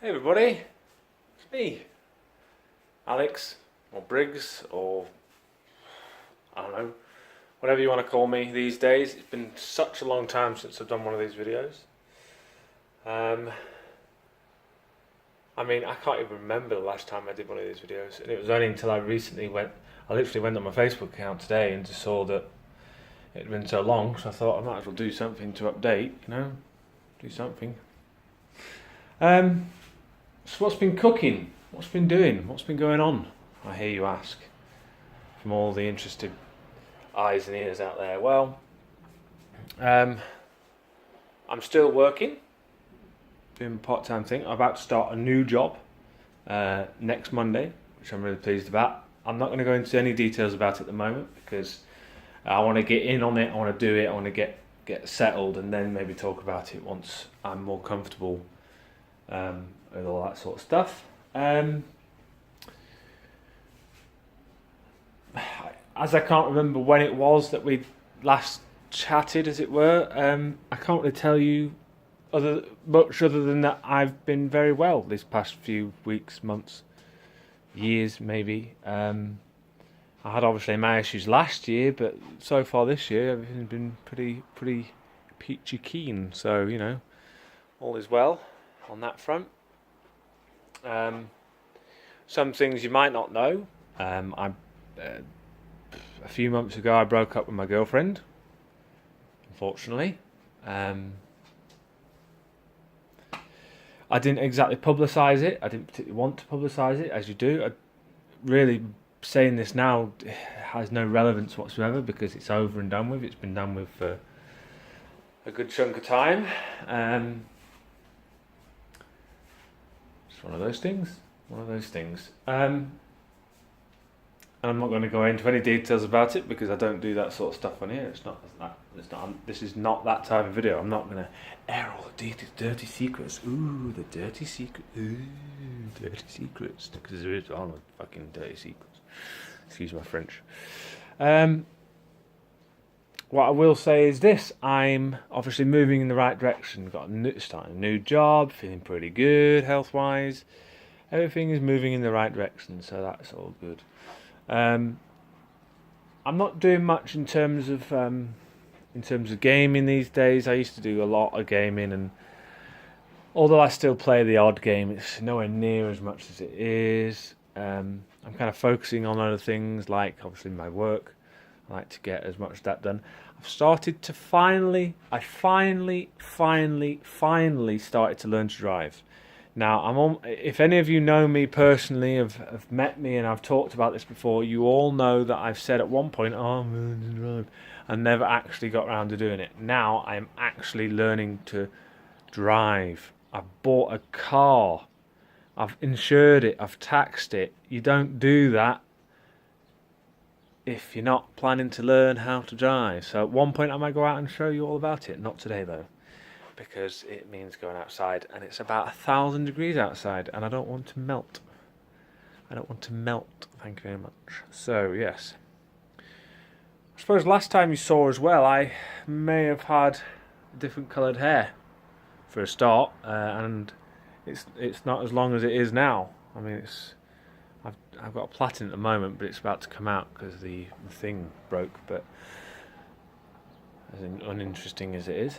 Hey everybody, it's me, Alex, or Briggs, or I don't know, whatever you want to call me these days. It's been such a long time since I've done one of these videos. I can't even remember the last time I did one of these videos, and it was only until I literally went on my Facebook account today and just saw that it had been so long, so I thought I might as well do something to update, do something. So what's been cooking? What's been doing? What's been going on? I hear you ask, from all the interested eyes and ears out there. Well, I'm still working, doing a part-time thing. I'm about to start a new job next Monday, which I'm really pleased about. I'm not going to go into any details about it at the moment because I want to get in on it. I want to do it. I want to get settled and then maybe talk about it once I'm more comfortable with all that sort of stuff. As I can't remember when it was that we last chatted, as it were, I can't really tell you much other than that I've been very well these past few weeks, months, years maybe. I had obviously my issues last year, but so far this year everything's been pretty peachy keen. So all is well on that front. Some things you might not know. A few months ago I broke up with my girlfriend, unfortunately. I didn't exactly publicise it. I didn't particularly want to publicise it, as you do. Really, saying this now has no relevance whatsoever because it's over and done with. It's been done with for a good chunk of time. It's one of those things. And I'm not going to go into any details about it because I don't do that sort of stuff on here. This is not that type of video. I'm not going to air all the dirty secrets. Ooh, the dirty secret. Ooh, dirty secrets. Because there is all the fucking dirty secrets. Excuse my French. What I will say is this: I'm obviously moving in the right direction. Starting a new job, feeling pretty good health-wise. Everything is moving in the right direction, so that's all good. I'm not doing much in terms of gaming these days. I used to do a lot of gaming, and although I still play the odd game, it's nowhere near as much as it is. I'm kind of focusing on other things, like obviously my work. I like to get as much of that done. I've started to finally started to learn to drive. Now, if any of you know me personally, have met me, and I've talked about this before, you all know that I've said at one point, I'm learning to drive, and never actually got around to doing it. Now, I'm actually learning to drive. I've bought a car. I've insured it. I've taxed it. You don't do that if you're not planning to learn how to drive. So at one point I might go out and show you all about it. Not today though, because it means going outside and it's about 1,000 degrees outside and I don't want to melt. Thank you very much. So yes, I suppose last time you saw as well, I may have had different coloured hair for a start, and it's not as long as it is now. I mean, I've got a plaiting at the moment, but it's about to come out because the thing broke. But as uninteresting as it is,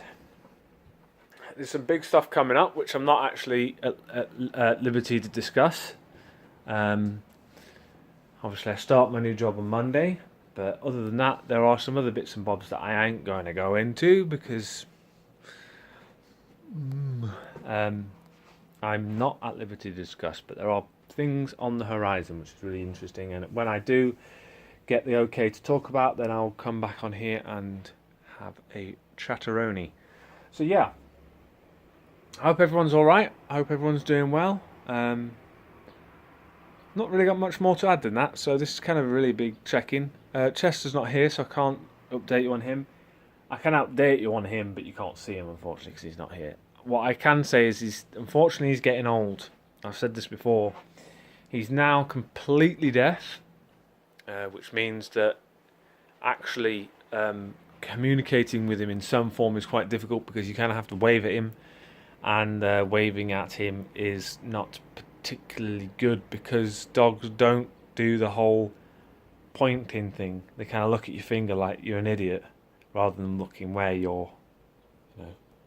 there's some big stuff coming up, which I'm not actually at liberty to discuss. Obviously, I start my new job on Monday, but other than that, there are some other bits and bobs that I ain't going to go into because I'm not at liberty to discuss. But there are things on the horizon which is really interesting, and when I do get the okay to talk about, then I'll come back on here and have a chatteroni. So yeah, I hope everyone's alright. I hope everyone's doing well. Not really got much more to add than that, so this is kind of a really big check-in. Chester's not here, so I can't update you on him. I can update you on him, but you can't see him unfortunately because he's not here. What I can say is he's getting old. I've said this before. He's now completely deaf, which means that actually communicating with him in some form is quite difficult because you kind of have to wave at him and waving at him is not particularly good because dogs don't do the whole pointing thing. They kind of look at your finger like you're an idiot rather than looking where you're,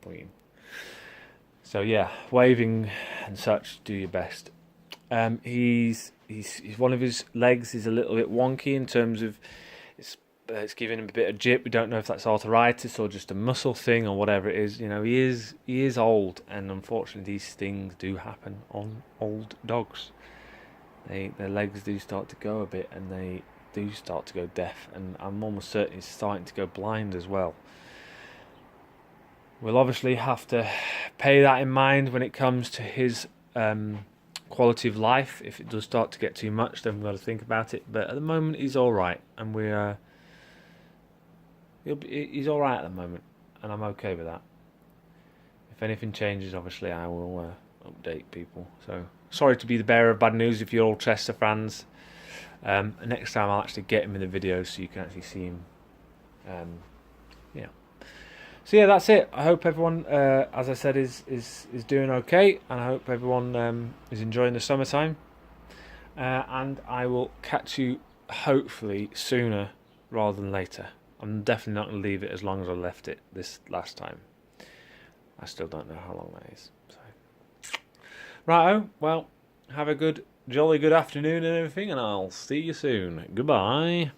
pointing. So yeah, waving and such, do your best. He's one of his legs is a little bit wonky in terms of it's giving him a bit of jip. We don't know if that's arthritis or just a muscle thing or whatever it is. He is old, and unfortunately these things do happen on old dogs. Their legs do start to go a bit, and they do start to go deaf, and I'm almost certain he's starting to go blind as well. We'll obviously have to pay that in mind when it comes to his quality of life. If it does start to get too much, then we've got to think about it. But at the moment, he's all right, and he's all right at the moment, and I'm okay with that. If anything changes, obviously I will update people. So sorry to be the bearer of bad news if you're all Chester fans. Next time I'll actually get him in the video so you can actually see him. So yeah, that's it. I hope everyone, as I said, is doing okay, and I hope everyone is enjoying the summertime. And I will catch you hopefully sooner rather than later. I'm definitely not going to leave it as long as I left it this last time. I still don't know how long that is. So. Righto, well, have a jolly good afternoon and everything, and I'll see you soon. Goodbye.